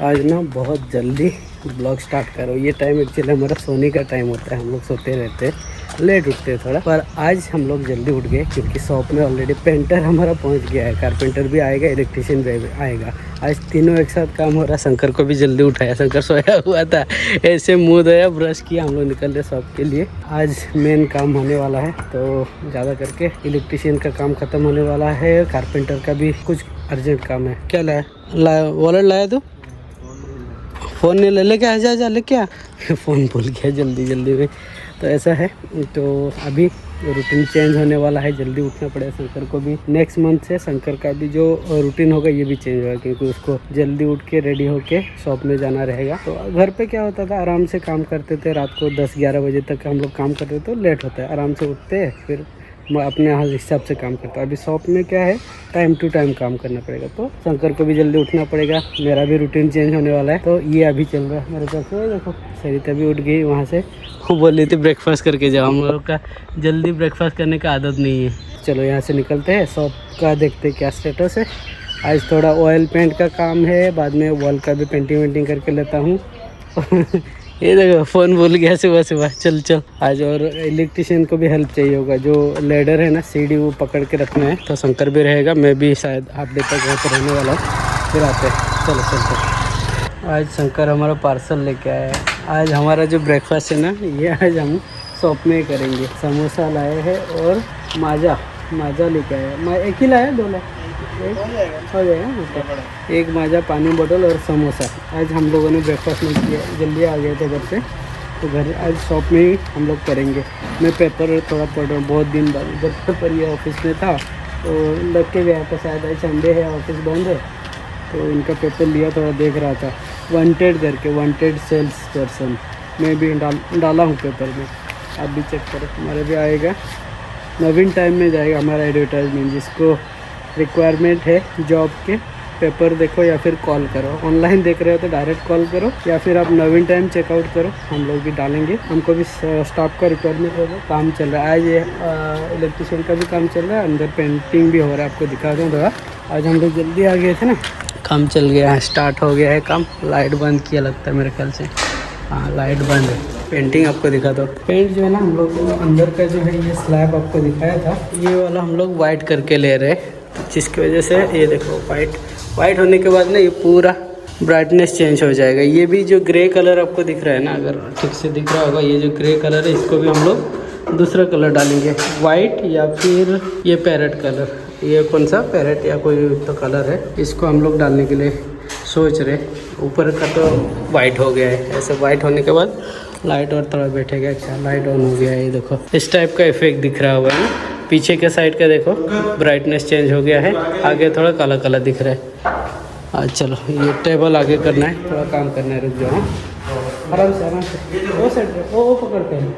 आज ना बहुत जल्दी ब्लॉग स्टार्ट करो। ये टाइम एक्चुअली हमारा सोने का टाइम होता है, हम लोग सोते रहते हैं, लेट उठते हैं थोड़ा, पर आज हम लोग जल्दी उठ गए क्योंकि शॉप में ऑलरेडी पेंटर हमारा पहुंच गया है, कारपेंटर भी आएगा, इलेक्ट्रिशियन भी आएगा। आज तीनों एक साथ काम हो रहा है। शंकर को भी जल्दी उठाया, शंकर सोया हुआ था, ऐसे मुँह धोया, ब्रश किया, हम लोग निकल रहे शॉप के लिए। आज मेन काम होने वाला है, तो ज़्यादा करके इलेक्ट्रिशियन का काम ख़त्म होने वाला है, कारपेंटर का भी कुछ अर्जेंट काम है। क्या लाया वॉलेट लाया तू? फ़ोन नहीं ले लेके जा लेके आ। फ़ोन भूल गया जल्दी में, तो ऐसा है। तो अभी रूटीन चेंज होने वाला है, जल्दी उठना पड़ेगा शंकर को भी। नेक्स्ट मंथ से शंकर का भी जो रूटीन होगा ये भी चेंज होगा, क्योंकि उसको जल्दी उठ के रेडी होके शॉप में जाना रहेगा। तो घर पे क्या होता था, आराम से काम करते थे, रात को 10-11 बजे तक हम लोग काम करते थे, तो लेट होता है। आराम से उठते हैं, फिर अपने हिसाब से काम करता है। अभी शॉप में क्या है, टाइम टू टाइम काम करना पड़ेगा, तो शंकर को भी जल्दी उठना पड़ेगा। मेरा भी रूटीन चेंज होने वाला है, तो ये अभी चल रहा है मेरे पास। देखो सरिता भी उठ गई वहाँ से, वो बोल रही थी ब्रेकफास्ट करके जाओ। हम लोग का जल्दी ब्रेकफास्ट करने का आदत नहीं है। चलो यहाँ से निकलते हैं, शॉप का देखते हैं क्या स्टेटस है। आज थोड़ा ऑयल पेंट का काम है, बाद में वॉल का भी पेंटिंग वेंटिंग करके लेता हूँ। ये देखो फ़ोन भूल गया सुबह। चल आज। और इलेक्ट्रिशियन को भी हेल्प चाहिए होगा, जो लेडर है ना, सीढ़ी वो पकड़ के रखना है। तो शंकर भी रहेगा, मैं भी शायद हाफ डे तक वहाँ पर रहने वाला हूँ, फिर आते हैं। चलो चलते। आज शंकर हमारा पार्सल लेके आया है। आज हमारा जो ब्रेकफास्ट है ना, ये आज हम शॉप में ही करेंगे। समोसा लाए हैं और माजा लेके आए हैं। एक ही लाया, 2 लाए? हो जाएगा। एक माजा, पानी बोतल और समोसा। आज हम लोगों ने ब्रेकफास्ट नहीं किया, जल्दी आ गए थे घर से, तो घर आज शॉप में ही हम लोग करेंगे। मैं पेपर थोड़ा पढ़ रहा हूँ, बहुत दिन बाद जब पेपर ये ऑफिस में था तो लग के गया था। शायद आज संडे है, ऑफिस बंद है, तो इनका पेपर लिया, थोड़ा देख रहा था। वांटेड करके, वांटेड सेल्स पर्सन, मैं भी डाला हूँ पेपर में। आप भी चेक करो, हमारा भी आएगा। नवीन टाइम में जाएगा हमारा एडवर्टाइजमेंट। जिसको रिक्वायरमेंट है जॉब के, पेपर देखो या फिर कॉल करो। ऑनलाइन देख रहे हो तो डायरेक्ट कॉल करो, या फिर आप नवीन टाइम चेकआउट करो, हम लोग भी डालेंगे। हमको भी स्टाफ का रिक्वायरमेंट होगा, काम चल रहा है। आज ये इलेक्ट्रिशियन का भी काम चल रहा है, अंदर पेंटिंग भी हो रहा है, आपको दिखा दूँ थोड़ा। आज हम लोग जल्दी आ गए थे ना, काम चल गया है, स्टार्ट हो गया है काम। लाइट बंद किया लगता है मेरे ख्याल से, हाँ लाइट बंद है। पेंटिंग आपको दिखा दो। पेंट जो है ना, हम लोग अंदर का जो है ये स्लैब आपको दिखाया था, ये वाला हम लोग वाइट करके ले रहे हैं, जिसकी वजह से ये देखो वाइट होने के बाद ना ये पूरा ब्राइटनेस चेंज हो जाएगा। ये भी जो ग्रे कलर आपको दिख रहा है ना, अगर ठीक से दिख रहा होगा, ये जो ग्रे कलर है, इसको भी हम लोग दूसरा कलर डालेंगे, वाइट या फिर ये पैरेट कलर। ये कौन सा पैरेट या कोई तो कलर है, इसको हम लोग डालने के लिए सोच रहे। ऊपर का तो वाइट हो गया है, ऐसे वाइट होने के बाद लाइट और थोड़ा बैठेगा। अच्छा, लाइट ऑन हो गया है, ये देखो इस टाइप का इफेक्ट दिख रहा होगा ना। पीछे के साइड का देखो ब्राइटनेस चेंज हो गया है, आगे थोड़ा काला काला दिख रहा है। आज चलो ये टेबल आगे करना है, थोड़ा काम करना है, रुक जाओ आराम से। वो साइड वो पकड़ते हैं,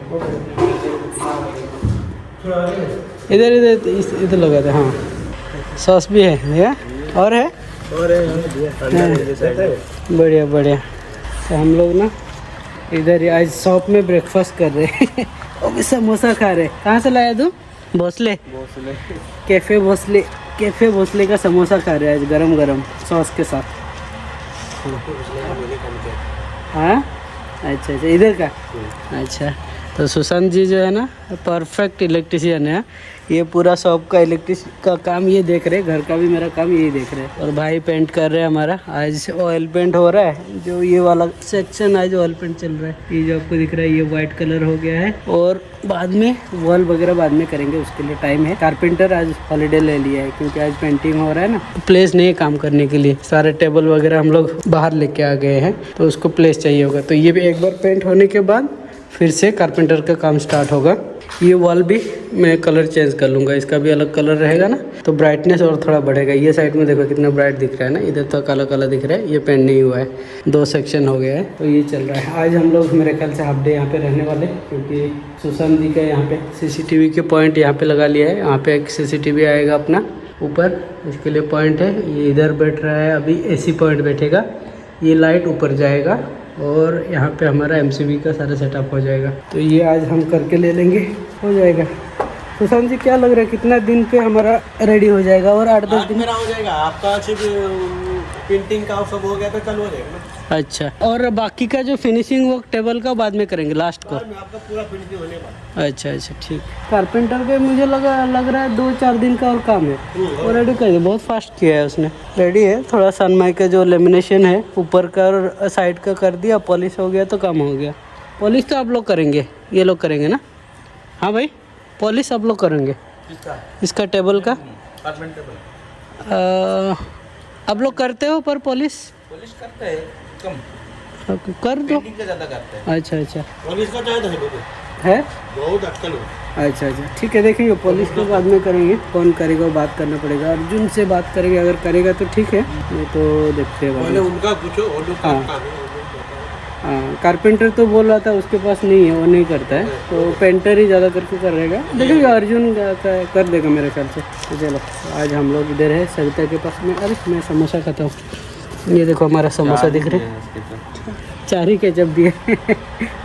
इधर लगाते हैं। हाँ सॉस भी है भैया, और है बढ़िया। तो हम लोग ना इधर आज शॉप में ब्रेकफास्ट कर रहे हैं। और भी समोसा खा रहे। कहाँ से लाया तू? भोसले कैफ़े भोसले का समोसा खा रहे हैं आज, गरम सॉस के साथ। हाँ अच्छा, इधर का। अच्छा, तो सुशांत जी जो है ना, परफेक्ट इलेक्ट्रिशियन है। ये पूरा शॉप का इलेक्ट्रिक का काम ये देख रहे, घर का भी मेरा काम यही देख रहे। और भाई पेंट कर रहे हैं हमारा, आज ऑयल पेंट हो रहा है। जो ये वाला सेक्शन आज ऑयल पेंट चल रहा है, ये जो आपको दिख रहा है ये वाइट कलर हो गया है। और बाद में वॉल वगैरह बाद में करेंगे, उसके लिए टाइम है। कारपेंटर आज हॉलीडे ले लिया है क्योंकि आज पेंटिंग हो रहा है ना, प्लेस नहीं है काम करने के लिए। सारे टेबल वगैरह हम लोग बाहर लेके आ गए हैं, तो उसको प्लेस चाहिए होगा। तो ये भी एक बार पेंट होने के बाद फिर से कारपेंटर का काम स्टार्ट होगा। ये वॉल भी मैं कलर चेंज कर लूँगा, इसका भी अलग कलर रहेगा ना, तो ब्राइटनेस और थोड़ा बढ़ेगा। ये साइड में देखो कितना ब्राइट दिख रहा है ना, इधर तो काला काला दिख रहा है, ये पेंट नहीं हुआ है, 2 सेक्शन हो गया है। तो ये चल रहा है। आज हम लोग मेरे ख्याल से हाफ डे यहाँ पे रहने वाले, क्योंकि सुशांत जी का यहाँ पे CCTV के पॉइंट यहाँ पे लगा लिया है। यहाँ पे एक CCTV आएगा अपना ऊपर, इसके लिए पॉइंट है। ये इधर बैठ रहा है, अभी AC पॉइंट बैठेगा, ये लाइट ऊपर जाएगा, और यहाँ पे हमारा MCB का सारा सेटअप हो जाएगा। तो ये आज हम करके ले लेंगे, हो जाएगा। सुशांत जी क्या लग रहा है, कितना दिन पे हमारा रेडी हो जाएगा? और 8-10 दिन मेरा हो जाएगा। आपका सिर्फ पेंटिंग का सब हो गया तो कल हो जाएगा ना। अच्छा, और बाकी का जो फिनिशिंग वर्क टेबल का बाद में करेंगे लास्ट को? आपका पूरा फिनिशिंग होने वाला। अच्छा अच्छा ठीक। कारपेंटर पे मुझे लग रहा है 2-4 दिन का और काम है, वो रेडी कर दिया, बहुत फास्ट किया है उसने। रेडी है, थोड़ा सनमाइक का जो लेमिनेशन है ऊपर का और साइड का कर दिया, पॉलिश हो गया तो काम हो गया। पॉलिश तो आप लोग करेंगे, ये लोग करेंगे ना? हाँ भाई, पॉलिश आप लोग करेंगे इसका टेबल का? आप लोग करते हो पर पॉलिश करते हैं कम, कर दो। का ज़्यादा करते हैं। अच्छा अच्छा पॉलिश का चाहे है, बहुत अटकल हो। अच्छा अच्छा ठीक है, देखेंगे पुलिस के बाद में करेंगे, कौन करेगा वो बात करना पड़ेगा। अर्जुन से बात करेंगे, अगर करेगा तो ठीक है, नहीं तो देखते हैं पहले उनका पूछो और जो काम है हाँ, कारपेंटर तो बोल रहा था उसके पास नहीं है, वो नहीं करता है, तो पेंटर ही ज़्यादा करके कर रहेगा। देखिए अर्जुन कर देगा मेरे ख्याल से। तो चलो आज हम लोग इधर है सविता के पास में। अरे मैं समोसा खाता हूँ, ये देखो हमारा समोसा दिख रहा है, 4 ही केचप दिए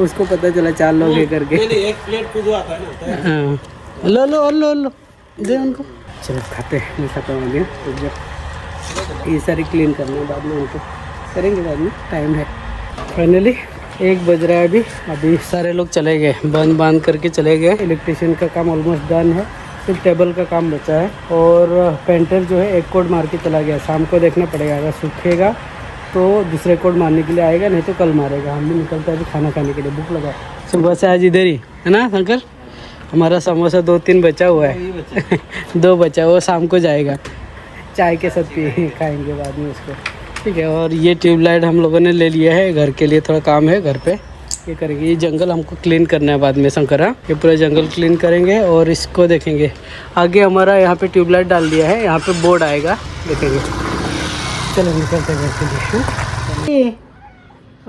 उसको पता चला 4 लोग है करके। एक प्लेट को जो आता है ना, हाँ लो लो लो लो दे उनको। चलो खाते हैं, मैं खाता हूँ अभी। ये सारी क्लीन करना है, बाद में उनको करेंगे, बाद में टाइम है। फाइनली 1 बज रहा है अभी सारे लोग चले गए, बांध करके चले गए। इलेक्ट्रिशियन का काम ऑलमोस्ट डन है, सिर्फ टेबल का काम बचा है। और पेंटर जो है 1 कोड मार के चला गया, शाम को देखना पड़ेगा, अगर सूखेगा तो दूसरे कोड मारने के लिए आएगा, नहीं तो कल मारेगा। हम भी निकलते हैं अभी खाना खाने के लिए, भूख लगा है। सुबह से आज इधर ही है ना शंकर? हमारा समोसा 2-3 बचा हुआ है 2 बचा, वो शाम को जाएगा, चाय के साथ पी खाएंगे बाद में उसको, ठीक है। और ये ट्यूबलाइट हम लोगों ने ले लिया है, घर के लिए थोड़ा काम है घर पे, ये करेंगे। ये जंगल हमको क्लीन करना है बाद में शंकर, ये पूरा जंगल क्लीन करेंगे और इसको देखेंगे। आगे हमारा यहाँ पे ट्यूबलाइट डाल दिया है, यहाँ पे बोर्ड आएगा, देखेंगे। चलो निकलते घर के लिए।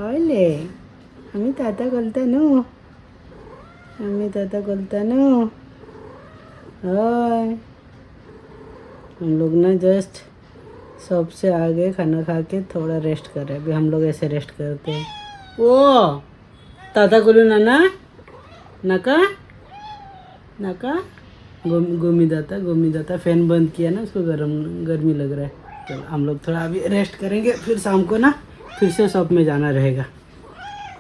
ओले हमें ताता बोलता नो, हमें ताता बोलता नो। हम लोग ना जस्ट शॉप से आ गए, खाना खा के थोड़ा रेस्ट कर रहे हैं। अभी हम लोग ऐसे रेस्ट करते हैं। ओ ताता बोलो नाना, नका नका गोमी दाता फैन बंद किया ना, उसको गर्मी लग रहा है। चलो हम लोग थोड़ा अभी रेस्ट करेंगे, फिर शाम को ना फिर से शॉप में जाना रहेगा।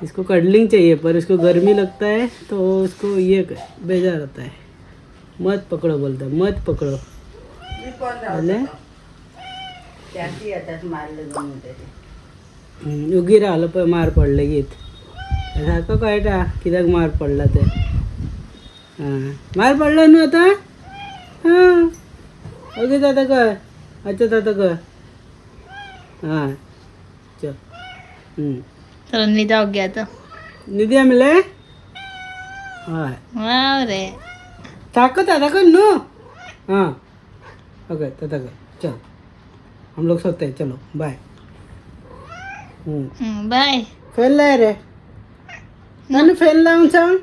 इसको कडलिंग चाहिए पर इसको गर्मी लगता है तो उसको ये बेजार आता है, मत पकड़ो बोलता है, मत पकड़ो बोले उगी राहिलं पण मार पडलं गीत सारखं कळटा कित्याक मार पडला ते। हां मार पडला ना आता, हां ओके दादा कर, अच्छा दादा कर, हाँ चल। चलो निदा हो गया तो निधिया मिले, हाँ वाह रे ताको दादा कर नो, हाँ ओके दादा कर, चल हम लोग सोते हैं, चलो बाय। बाय। फैन लाए रे, मैंने फैन लाऊं सांग,